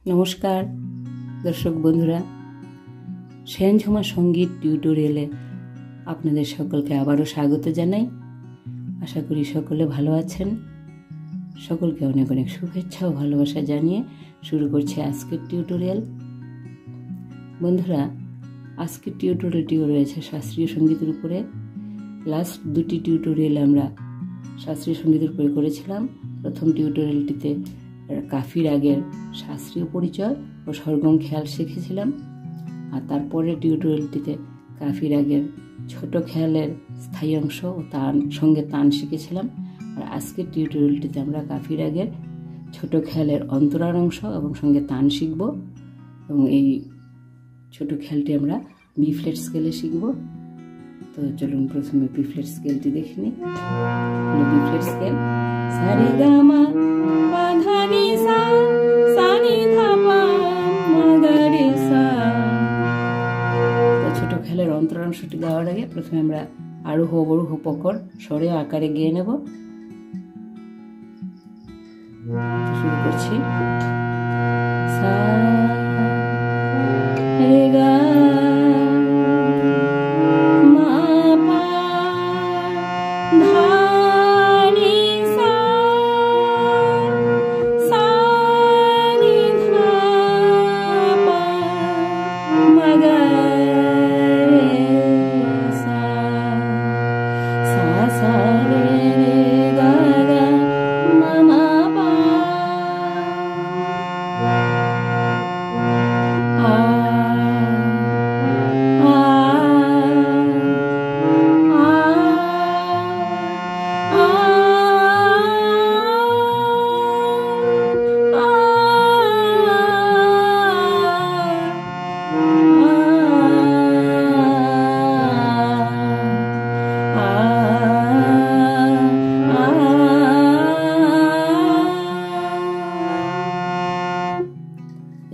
नमस्कार दर्शक बंधुरा सेनझुमा संगीत टिউটোরিয়ালে আপনাদের সকলকে আবারও স্বাগত জানাই। আশা করি সকলে ভালো আছেন। সকলকে অনেক অনেক শুভেচ্ছা ও ভালোবাসা জানিয়ে শুরু করছি আজকের টিউটোরিয়াল। বন্ধুরা, আজকের টিউটোরিয়ালটিও রয়েছে শাস্ত্রীয় সঙ্গীতের উপরে। লাস্ট দুটি টিউটোরিয়াল আমরা শাস্ত্রীয় সঙ্গীতের উপরে করেছিলাম। প্রথম টিউটোরিয়ালটিতে কাফি রাগের শাস্ত্রীয় পরিচয় ও সরগম খেয়াল শিখেছিলাম, আর তারপরে টিউটোরিয়ালটিতে কাফি রাগের ছোট খেয়ালের স্থায়ী অংশ ও তান সঙ্গে তান শিখেছিলাম। আর আজকের টিউটোরিয়ালটিতে আমরা কাফি রাগের ছোট খেয়ালের অন্তরার অংশ এবং সঙ্গে তান শিখব, এবং এই ছোট খেয়ালটি আমরা বি ফ্ল্যাট স্কেলে শিখব। তো চলুন প্রথমে বি ফ্ল্যাট স্কেলটি দেখে নিই। বি ফ্ল্যাট স্কেল সারে গা মা পা ধা নি সা সা নি ধা পা মা গা রে সা। তো ছোট খেয়ালের অন্তরাংশটি গাওয়ার আগে প্রথমে আমরা আরোহ অবরোহ পকড় স্বরে আকারে গেয়ে নেব। শুরু করছি। সা রে গা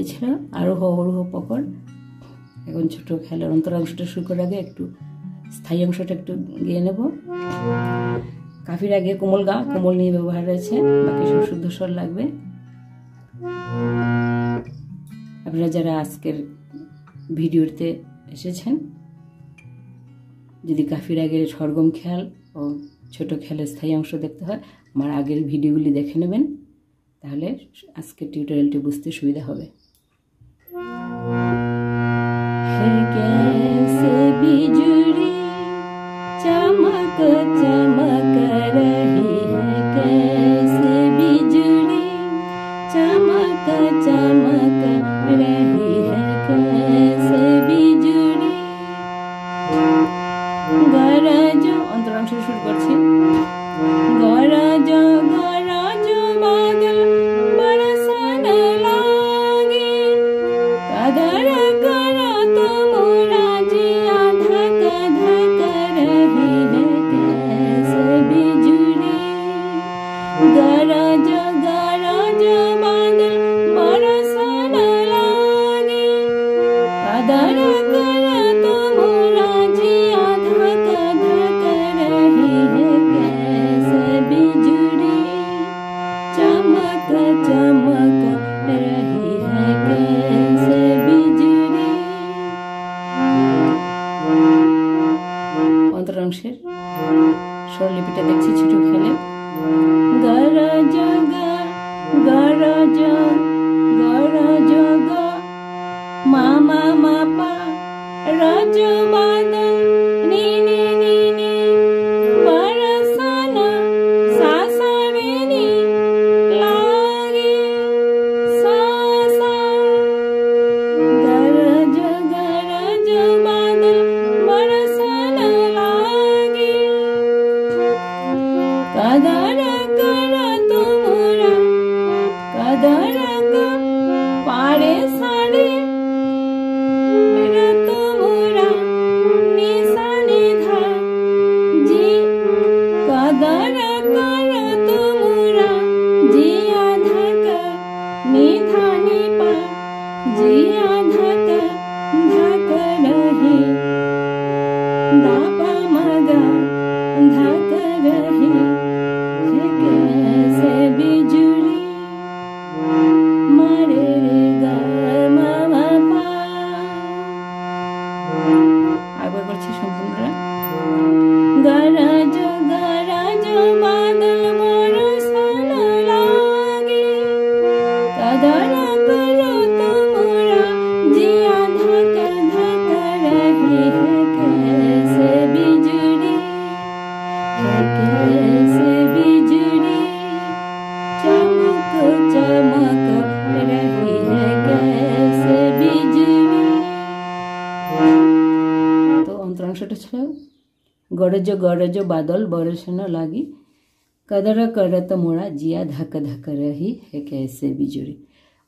এছাড়া আরোহ অবরোহ পকড়। এখন ছোট খেলার অন্তরাংশটা শুরু করার আগে একটু স্থায়ী অংশটা একটু গিয়ে নেব। কাফির আগে কোমল গা, কোমল নিয়ে ব্যবহার রয়েছে, বাকি সব শুদ্ধ স্বর লাগবে। আপনারা যারা আজকের ভিডিওতে এসেছেন, যদি কাফির আগের সরগম খেয়াল ও ছোট খেয়ালের স্থায়ী অংশ দেখতে হয়, আমার আগের ভিডিওগুলি দেখে নেবেন, তাহলে আজকের টিউটোরিয়ালটি বুঝতে সুবিধা হবে। कैसे बिजुली चमक चमक रही है, कैसे बिजुली चमक चमक रही है, कैसे बिजुली गरज अंतरांश शुरू करছি। गरज गरज बादल बरसने लागे, कदर गरज गरज बादल बरसने लागे, कदर कर तुमरा जिया धक धक रही है, कैसे बिजुली चमक चमक रही है, कैसे बिजुली। অন্তরাংশের স্বরলিপিটা দেখছি ছোট খেলে। गरज गरज गरज ग मा मा मा पा रज बादल नी नी नी नी बरसना सा सा रे नी लागे सा सा। गरज गरज बादल बरसना लागे, कदर पारे सारे तुमरा निशान করছি সম্পূর্ণরা। গরজ গরজ বাদল বরসন লাগে, কদর করো তোমরা জিয়া ধক ধক রহে कैसे बिजुरी, कैसे बिजुरी चमक चमक रही है कैसे बिजुरी। तो অন্তরাংশটা ছিল গরজ গরজ বাদল বরসন লাগি, কদর করত মোরা জিয়া ধক ধক রহি হে कैसे बिजुरी।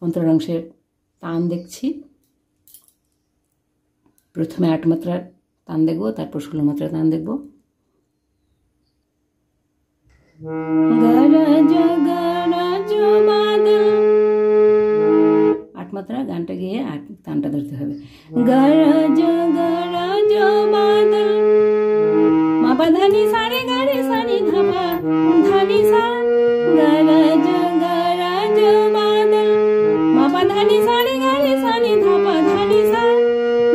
অন্তরাংশের তান দেখছি। প্রথমে 8 মাত্রার তান দেখব, তারপর 16 মাত্রার তান দেখব। গরজ গরজ বাদল, 8 মাত্রা গানটা গিয়ে তানটা ধরতে হবে। গরজ গরজ বাদল, মা পা ধানি সারে গারে সানি ধাপা ধানি সা, গরজ গরজ বাদল, মা পা ধানি সারে গারে সানি ধাপা ধানি সা,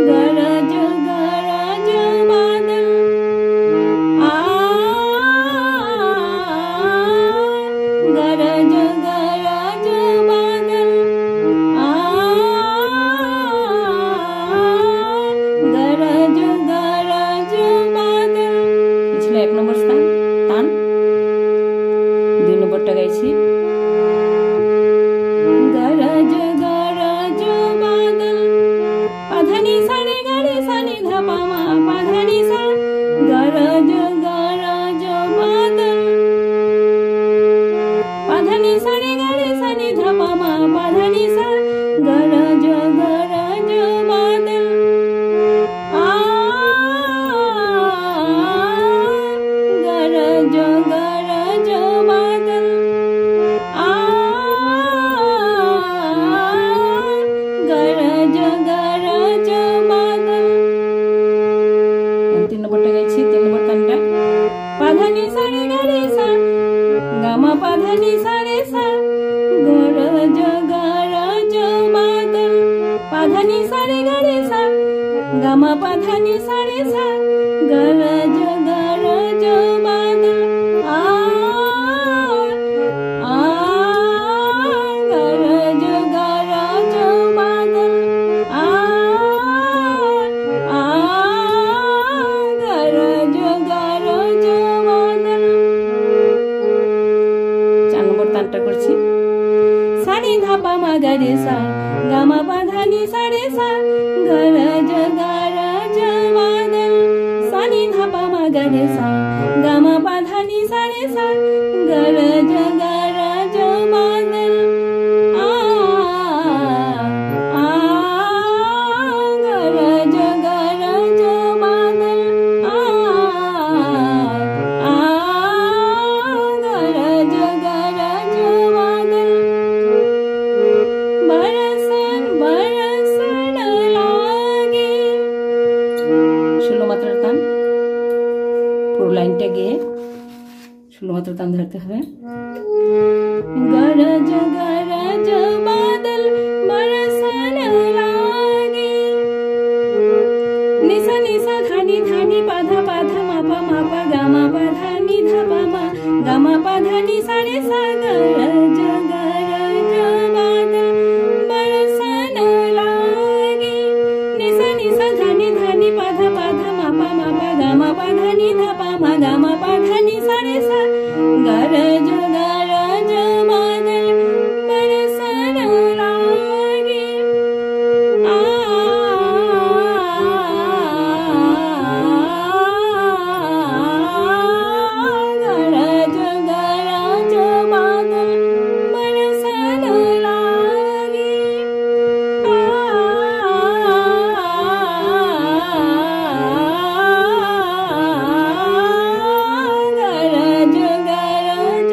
গরজ গরজ বাদল আ, গরজ গরজ বাদল আ, গরজ গরজ বাদল। ছিল 1 নম্বর স্থান তান। 2 নম্বরটা গাইছি গরজ গরজ বাদল, পাধানি সারে গারে সানি ধাপা মা পাধানি সা, গরজ গরজ বাদল, পাধানি সারে গারে সানি ধাপা মা পাধানি সা, গরজ গরজ বাদল আ, গরজ গরজ বাদল আ, গরজ গরজ বাদল। 3 নম্বরটা গাইছি, 3 নম্বর তানটা পাধানি সারে গারে সা, গামা পাধানি সারে সা, গরজ গরজ বাদল, পাধানি সারে গারে সা, গামা পাধানি সারে সা, গরজ গরজ বাদল আ, আ, গরজ গরজ বাদল আ, আ, গরজ গরজ বাদল। 4 নম্বর তানটা করছি সানি ধাপা মা গারে সা, গামা পাধানি সারে সা, গরজ গরজ বাদল, সানি ধাপা মা গারে সা, গামা পাধানি সারে সা, গরজ গরজ বাদল আ, আ, গরজ গরজ বাদল আ, আ, গরজ গরজ বাদল। বরসন বরসন লাগে, 16 মাত্রার তান। পুরো লাইনটা গিয়ে 16 মাত্রার তান ধরতে হবে। গরজ গরজ বাদল বরসন লাগে, নিসা নিসা ধানি ধানি পাধা পাধা মাপা মাপা, গামা পাধানি ধাপা মা, গামা পাধানি সারে সা, গরজ গরজ বাদল বরসন লাগে, নিসা নিসা ধানি ধানি পাধা পাধা মাপা মাপা, গামা পাধানি ধাপা মা, গামা পাধানি সারে সা, গরজ গরজ বাদল বরসন লাগে আ, গরজ গরজ বাদল বরসন লাগে আ, গরজ গরজ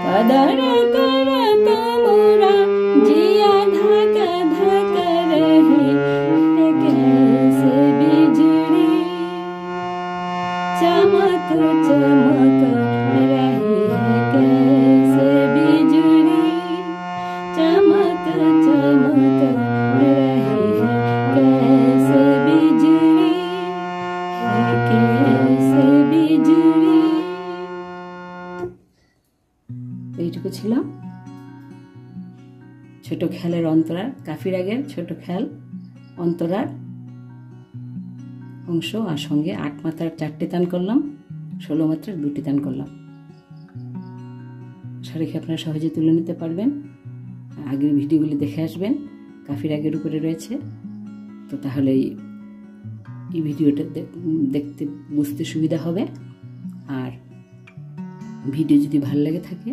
अदर करत मोरा जिया धक धक रहे कैसे बिजली चमक चमक रही है कैसे बिजली चमक चमक रही है कैसे बिजली है कैसे बिजली। এইটুকু ছিল ছোট খেয়ালের অন্তরার, কাফি রাগের ছোট খেয়াল অন্তরার অংশ, আর সঙ্গে 8 মাত্রার 4টে তান করলাম, 16 মাত্রার 2টি তান করলাম। সারেখে আপনারা সহজে তুলে নিতে পারবেন। আগের ভিডিওগুলি দেখে আসবেন, কাফি রাগের উপরে রয়েছে। তো তাহলে এই ভিডিওটা দেখতে বুঝতে সুবিধা হবে। আর ভিডিও যদি ভালো লাগে থাকে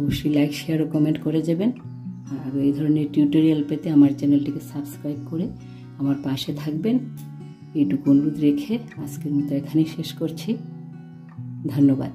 অবশ্যই লাইক শেয়ার ও কমেন্ট করে যাবেন। আর এই ধরনের টিউটোরিয়াল পেতে আমার চ্যানেলটিকে সাবস্ক্রাইব করে আমার পাশে থাকবেন, এইটুকু অনুরোধ রেখে আজকের মতো এখানেই শেষ করছি। ধন্যবাদ।